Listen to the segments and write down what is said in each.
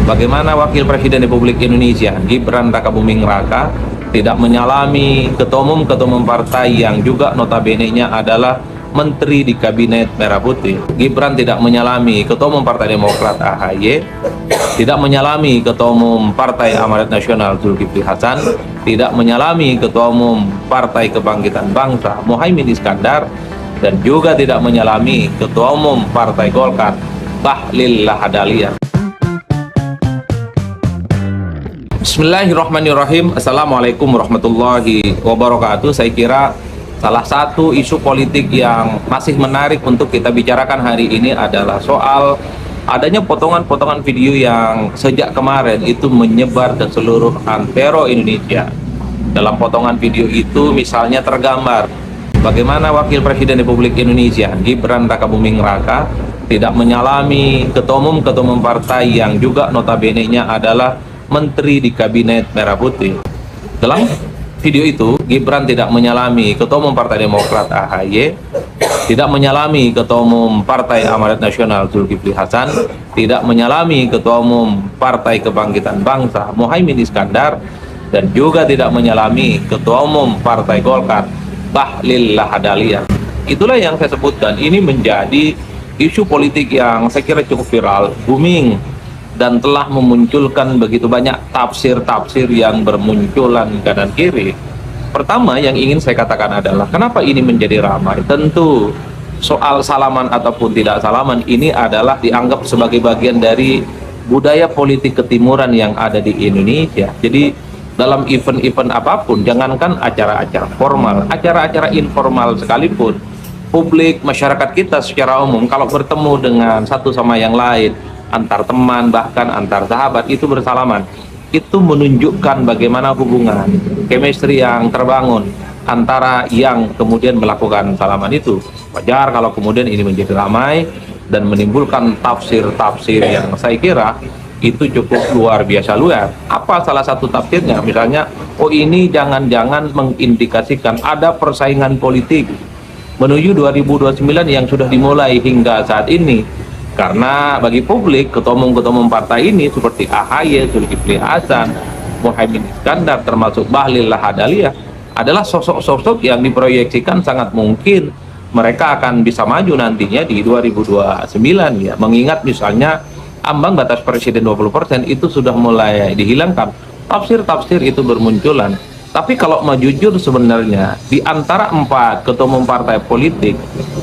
Bagaimana Wakil Presiden Republik Indonesia Gibran Rakabuming Raka tidak menyalami ketua umum partai yang juga notabene-nya adalah menteri di Kabinet Merah Putih. Gibran tidak menyalami ketua umum Partai Demokrat AHY, tidak menyalami ketua umum Partai Amanat Nasional Zulkifli Hasan, tidak menyalami ketua umum Partai Kebangkitan Bangsa Muhaimin Iskandar, dan juga tidak menyalami ketua umum Partai Golkar Bahlil Lahadalia. Bismillahirrahmanirrahim. Assalamualaikum warahmatullahi wabarakatuh. Saya kira salah satu isu politik yang masih menarik untuk kita bicarakan hari ini adalah soal adanya potongan-potongan video yang sejak kemarin itu menyebar ke seluruh antero Indonesia. Dalam potongan video itu misalnya tergambar bagaimana Wakil Presiden Republik Indonesia Gibran Rakabuming Raka tidak menyalami ketua umum partai yang juga notabene-nya adalah menteri di Kabinet Merah Putih. Dalam video itu, Gibran tidak menyalami ketua umum Partai Demokrat AHY, tidak menyalami ketua umum Partai Amanat Nasional Zulkifli Hasan, tidak menyalami ketua umum Partai Kebangkitan Bangsa Muhaimin Iskandar, dan juga tidak menyalami ketua umum Partai Golkar Bahlil Lahadalia. Itulah yang saya sebutkan, ini menjadi isu politik yang saya kira cukup viral, booming, dan telah memunculkan begitu banyak tafsir-tafsir yang bermunculan kanan kiri. Pertama yang ingin saya katakan adalah kenapa ini menjadi ramai. Tentu soal salaman ataupun tidak salaman ini adalah dianggap sebagai bagian dari budaya politik ketimuran yang ada di Indonesia. Jadi dalam event-event apapun, jangankan acara-acara formal, acara-acara informal sekalipun, publik, masyarakat kita secara umum kalau bertemu dengan satu sama yang lain, antar teman, bahkan antar sahabat, itu bersalaman. Itu menunjukkan bagaimana hubungan, chemistry yang terbangun antara yang kemudian melakukan salaman itu. Wajar kalau kemudian ini menjadi ramai dan menimbulkan tafsir-tafsir yang saya kira itu cukup luar biasa luar. Apa salah satu tafsirnya? Misalnya, oh ini jangan-jangan mengindikasikan ada persaingan politik menuju 2029 yang sudah dimulai hingga saat ini. Karena bagi publik, ketua umum partai ini seperti AHY, Zulkifli Hasan, Muhaimin Iskandar, termasuk Bahlil Lahadalia adalah sosok-sosok yang diproyeksikan sangat mungkin mereka akan bisa maju nantinya di 2029 ya. Mengingat misalnya ambang batas presiden 20% itu sudah mulai dihilangkan. Tafsir-tafsir itu bermunculan. Tapi kalau mau jujur sebenarnya di antara 4 ketua umum partai politik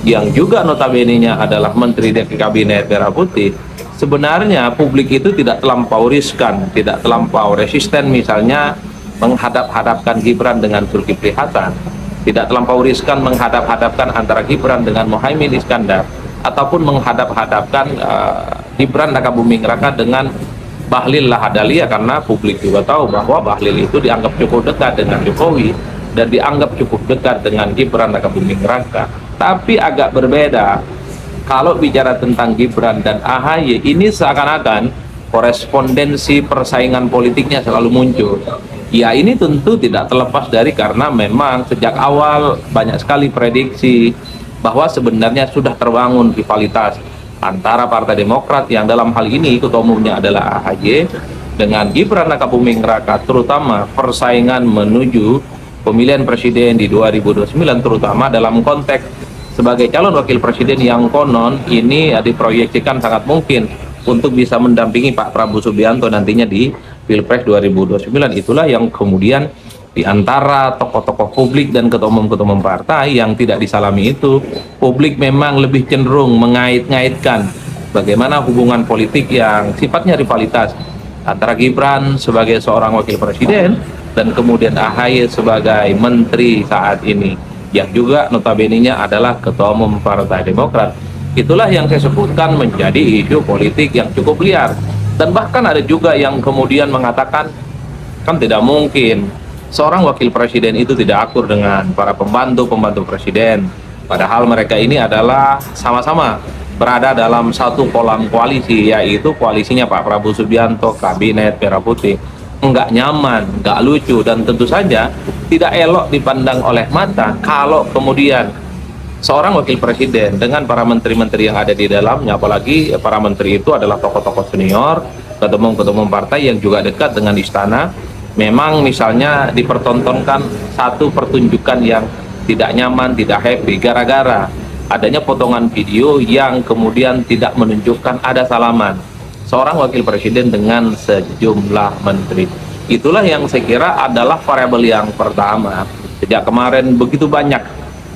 yang juga notabene-nya adalah menteri di Kabinet Merah Putih, sebenarnya publik itu tidak terlampau riskan, tidak terlampau resisten misalnya menghadap-hadapkan Gibran dengan Zulkifli Hasan, tidak terlampau riskan menghadap-hadapkan antara Gibran dengan Muhaimin Iskandar, ataupun menghadap-hadapkan Gibran Rakabuming Raka dengan Bahlil Lahadalia, karena publik juga tahu bahwa Bahlil itu dianggap cukup dekat dengan Jokowi dan dianggap cukup dekat dengan Gibran Rakabuming Raka. Tapi agak berbeda kalau bicara tentang Gibran dan AHY, ini seakan-akan korespondensi persaingan politiknya selalu muncul. Ya ini tentu tidak terlepas dari karena memang sejak awal banyak sekali prediksi bahwa sebenarnya sudah terbangun rivalitas antara Partai Demokrat yang dalam hal ini ketua umumnya adalah AHY dengan Gibran Rakabuming Raka, terutama persaingan menuju pemilihan presiden di 2029, terutama dalam konteks sebagai calon wakil presiden yang konon ini diproyeksikan sangat mungkin untuk bisa mendampingi Pak Prabowo Subianto nantinya di Pilpres 2029. Itulah yang kemudian di antara tokoh-tokoh publik dan ketua umum partai yang tidak disalami itu, publik memang lebih cenderung mengait-ngaitkan bagaimana hubungan politik yang sifatnya rivalitas antara Gibran sebagai seorang wakil presiden dan kemudian AHY sebagai menteri saat ini yang juga notabene-nya adalah ketua umum Partai Demokrat. Itulah yang saya sebutkan menjadi isu politik yang cukup liar. Dan bahkan ada juga yang kemudian mengatakan kan tidak mungkin seorang wakil presiden itu tidak akur dengan para pembantu presiden, padahal mereka ini adalah sama-sama berada dalam satu kolam koalisi, yaitu koalisinya Pak Prabowo Subianto, Kabinet Merah Putih. Enggak nyaman, enggak lucu, dan tentu saja tidak elok dipandang oleh mata kalau kemudian seorang wakil presiden dengan para menteri-menteri yang ada di dalamnya, apalagi para menteri itu adalah tokoh-tokoh senior, ketua-ketua partai yang juga dekat dengan istana. Memang misalnya dipertontonkan satu pertunjukan yang tidak nyaman, tidak happy, gara-gara adanya potongan video yang kemudian tidak menunjukkan ada salaman seorang wakil presiden dengan sejumlah menteri. Itulah yang saya kira adalah variabel yang pertama. Sejak kemarin begitu banyak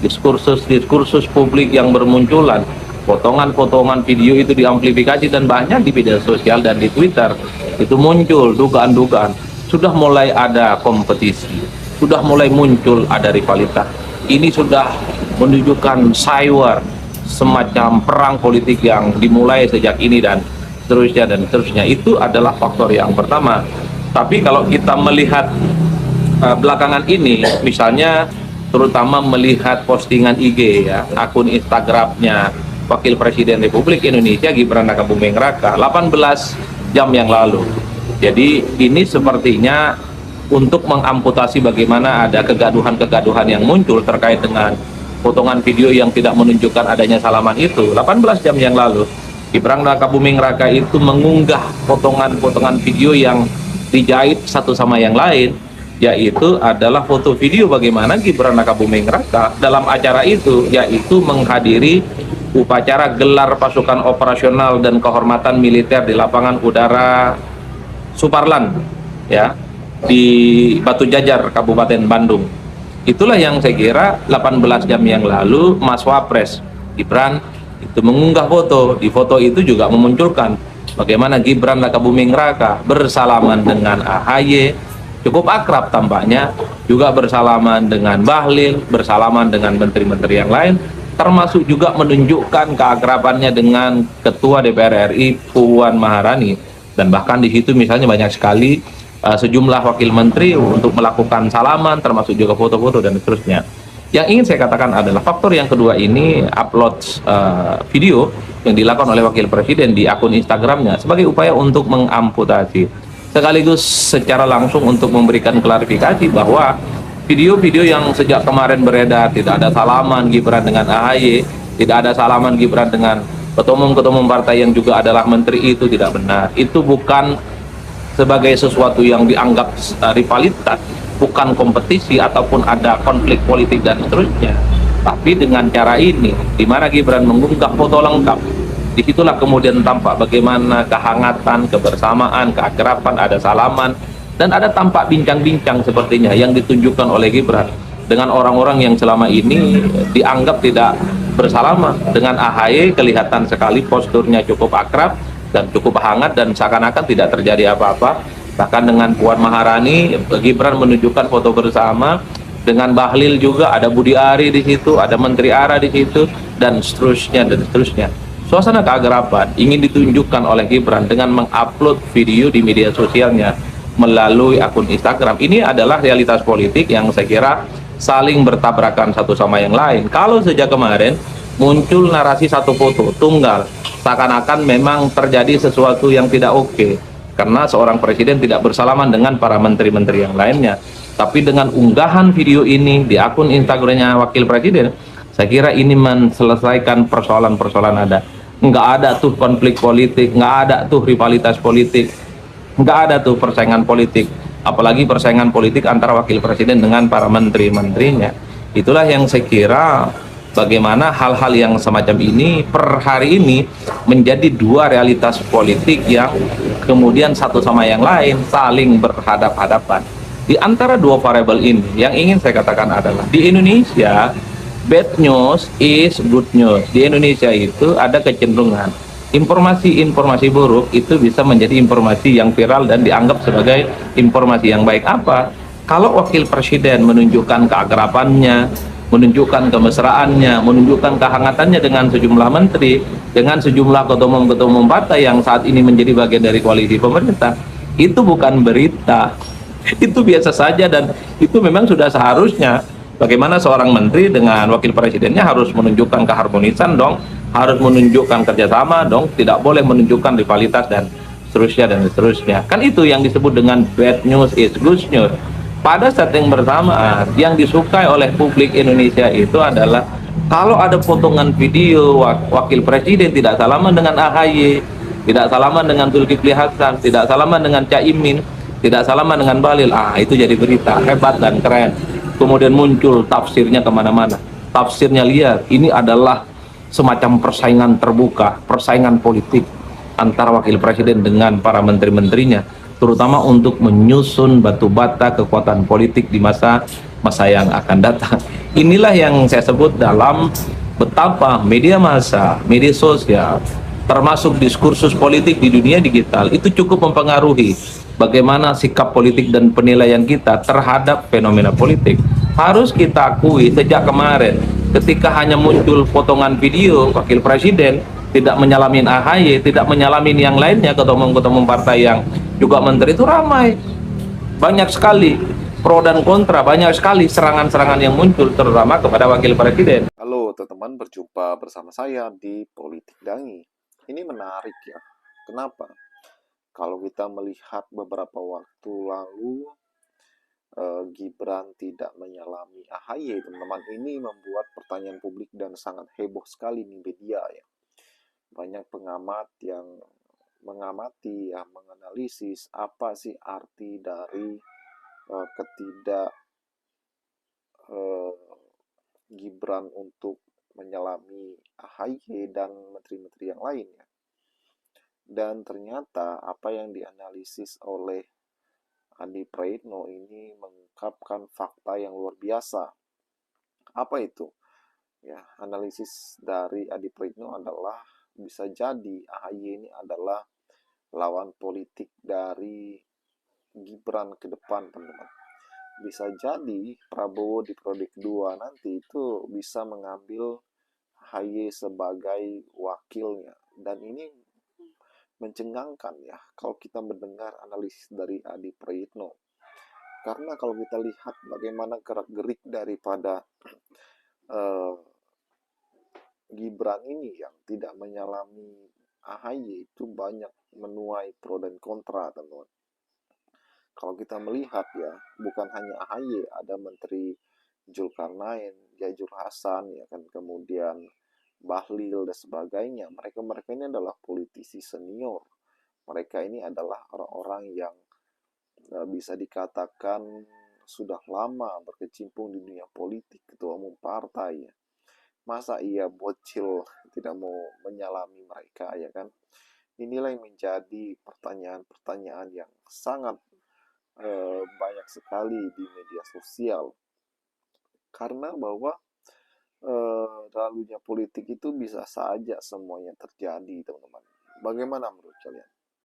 diskursus publik yang bermunculan, potongan-potongan video itu diamplifikasi dan banyak di media sosial dan di Twitter. Itu muncul dugaan-dugaan, sudah mulai ada kompetisi, sudah mulai muncul ada rivalitas. Ini sudah menunjukkan cyber, semacam perang politik yang dimulai sejak ini dan seterusnya dan seterusnya. Itu adalah faktor yang pertama. Tapi kalau kita melihat belakangan ini, misalnya terutama melihat postingan IG ya, akun Instagramnya Wakil Presiden Republik Indonesia Gibran Rakabuming Raka 18 jam yang lalu. Jadi ini sepertinya untuk mengamputasi bagaimana ada kegaduhan-kegaduhan yang muncul terkait dengan potongan video yang tidak menunjukkan adanya salaman itu. 18 jam yang lalu Gibran Rakabuming Raka itu mengunggah potongan-potongan video yang dijahit satu sama yang lain, yaitu adalah foto video bagaimana Gibran Rakabuming Raka dalam acara itu, yaitu menghadiri upacara gelar pasukan operasional dan kehormatan militer di lapangan udara Suparlan ya, di Batu Jajar, Kabupaten Bandung. Itulah yang saya kira 18 jam yang lalu Mas Wapres Gibran itu mengunggah foto. Di foto itu juga memunculkan bagaimana Gibran Rakabuming Raka bersalaman dengan AHY, cukup akrab tampaknya, juga bersalaman dengan Bahlil, bersalaman dengan menteri-menteri yang lain, termasuk juga menunjukkan keakrabannya dengan Ketua DPR RI Puan Maharani. Dan bahkan di situ misalnya banyak sekali sejumlah wakil menteri untuk melakukan salaman, termasuk juga foto-foto dan seterusnya. Yang ingin saya katakan adalah faktor yang kedua ini, upload video yang dilakukan oleh wakil presiden di akun Instagramnya sebagai upaya untuk mengamputasi, sekaligus secara langsung untuk memberikan klarifikasi bahwa video-video yang sejak kemarin beredar tidak ada salaman Gibran dengan AHY, tidak ada salaman Gibran dengan ketua umum partai yang juga adalah menteri, itu tidak benar. Itu bukan sebagai sesuatu yang dianggap rivalitas, bukan kompetisi ataupun ada konflik politik dan seterusnya. Tapi dengan cara ini, di mana Gibran mengunggah foto lengkap, disitulah kemudian tampak bagaimana kehangatan, kebersamaan, keakraban, ada salaman, dan ada tampak bincang-bincang sepertinya yang ditunjukkan oleh Gibran dengan orang-orang yang selama ini dianggap tidak bersalaman. Dengan AHY kelihatan sekali posturnya cukup akrab dan cukup hangat dan seakan-akan tidak terjadi apa-apa. Bahkan dengan Puan Maharani, Gibran menunjukkan foto bersama. Dengan Bahlil juga ada Budi Ari di situ, ada Menteri ARA di situ, dan seterusnya dan seterusnya. Suasana keakraban ingin ditunjukkan oleh Gibran dengan mengupload video di media sosialnya melalui akun Instagram. Ini adalah realitas politik yang saya kira saling bertabrakan satu sama yang lain. Kalau sejak kemarin muncul narasi satu foto tunggal, seakan-akan memang terjadi sesuatu yang tidak oke karena seorang presiden tidak bersalaman dengan para menteri-menteri yang lainnya. Tapi dengan unggahan video ini di akun Instagramnya wakil presiden, saya kira ini menyelesaikan persoalan-persoalan ada. Nggak ada tuh konflik politik, nggak ada tuh rivalitas politik, nggak ada tuh persaingan politik, apalagi persaingan politik antara wakil presiden dengan para menteri-menterinya. Itulah yang saya kira bagaimana hal-hal yang semacam ini per hari ini menjadi dua realitas politik yang kemudian satu sama yang lain saling berhadap-hadapan. Di antara dua variabel ini yang ingin saya katakan adalah di Indonesia bad news is good news. Di Indonesia itu ada kecenderungan informasi-informasi buruk itu bisa menjadi informasi yang viral dan dianggap sebagai informasi yang baik. Apa? Kalau wakil presiden menunjukkan keakrabannya, menunjukkan kemesraannya, menunjukkan kehangatannya dengan sejumlah menteri, dengan sejumlah ketua umum partai yang saat ini menjadi bagian dari koalisi pemerintah, itu bukan berita, itu biasa saja. Dan itu memang sudah seharusnya. Bagaimana seorang menteri dengan wakil presidennya harus menunjukkan keharmonisan dong, harus menunjukkan kerjasama dong, tidak boleh menunjukkan rivalitas dan seterusnya dan seterusnya. Kan itu yang disebut dengan bad news is good news. Pada saat yang bersamaan, yang disukai oleh publik Indonesia itu adalah Kalau ada potongan video wakil presiden tidak salaman dengan AHY, tidak salaman dengan Zulkifli Hasan, tidak salaman dengan Caimin, tidak salaman dengan Balil, itu jadi berita hebat dan keren. Kemudian muncul tafsirnya kemana-mana, tafsirnya liar. Ini adalah semacam persaingan terbuka, persaingan politik antara wakil presiden dengan para menteri-menterinya, terutama untuk menyusun batu bata kekuatan politik di masa masa yang akan datang. Inilah yang saya sebut dalam betapa media massa, media sosial, termasuk diskursus politik di dunia digital itu cukup mempengaruhi bagaimana sikap politik dan penilaian kita terhadap fenomena politik. Harus kita akui sejak kemarin ketika hanya muncul potongan video wakil presiden tidak menyalamin AHY, tidak menyalamin yang lainnya, ketua umum partai yang juga menteri, itu ramai, banyak sekali pro dan kontra, banyak sekali serangan-serangan yang muncul terutama kepada wakil presiden. Halo teman-teman, berjumpa bersama saya di Politik Dangi. Ini menarik ya. Kenapa? Kalau kita melihat beberapa waktu lalu Gibran tidak menyalami AHY, teman-teman, ini membuat pertanyaan publik dan sangat heboh sekali di media ya. Banyak pengamat yang mengamati ya, menganalisis apa sih arti dari ketidak Gibran untuk menyelami AHY dan menteri-menteri yang lain ya. Dan ternyata apa yang dianalisis oleh Adi Praitno ini mengungkapkan fakta yang luar biasa. Apa itu? Ya, analisis dari Adi Praitno adalah bisa jadi AHY ini adalah lawan politik dari Gibran ke depan, teman-teman. Bisa jadi Prabowo di periode kedua nanti itu bisa mengambil AHY sebagai wakilnya, dan ini mencengangkan ya kalau kita mendengar analisis dari Adi Praitno, karena kalau kita lihat bagaimana gerak-gerik daripada Gibran ini yang tidak menyalami AHY itu banyak menuai pro dan kontra, teman-teman. Kalau kita melihat ya, bukan hanya AHY, ada Menteri Zulkarnain, Jajur Hasan, ya kan, kemudian Bahlil dan sebagainya. Mereka ini adalah politisi senior. Mereka ini adalah orang-orang yang bisa dikatakan sudah lama berkecimpung di dunia politik, ketua umum partai ya. Masa ia bocil tidak mau menyalami mereka, ya kan? Inilah yang menjadi pertanyaan-pertanyaan yang sangat banyak sekali di media sosial, karena bahwa dalam dunia politik itu bisa saja semuanya terjadi, teman-teman. Bagaimana menurut kalian?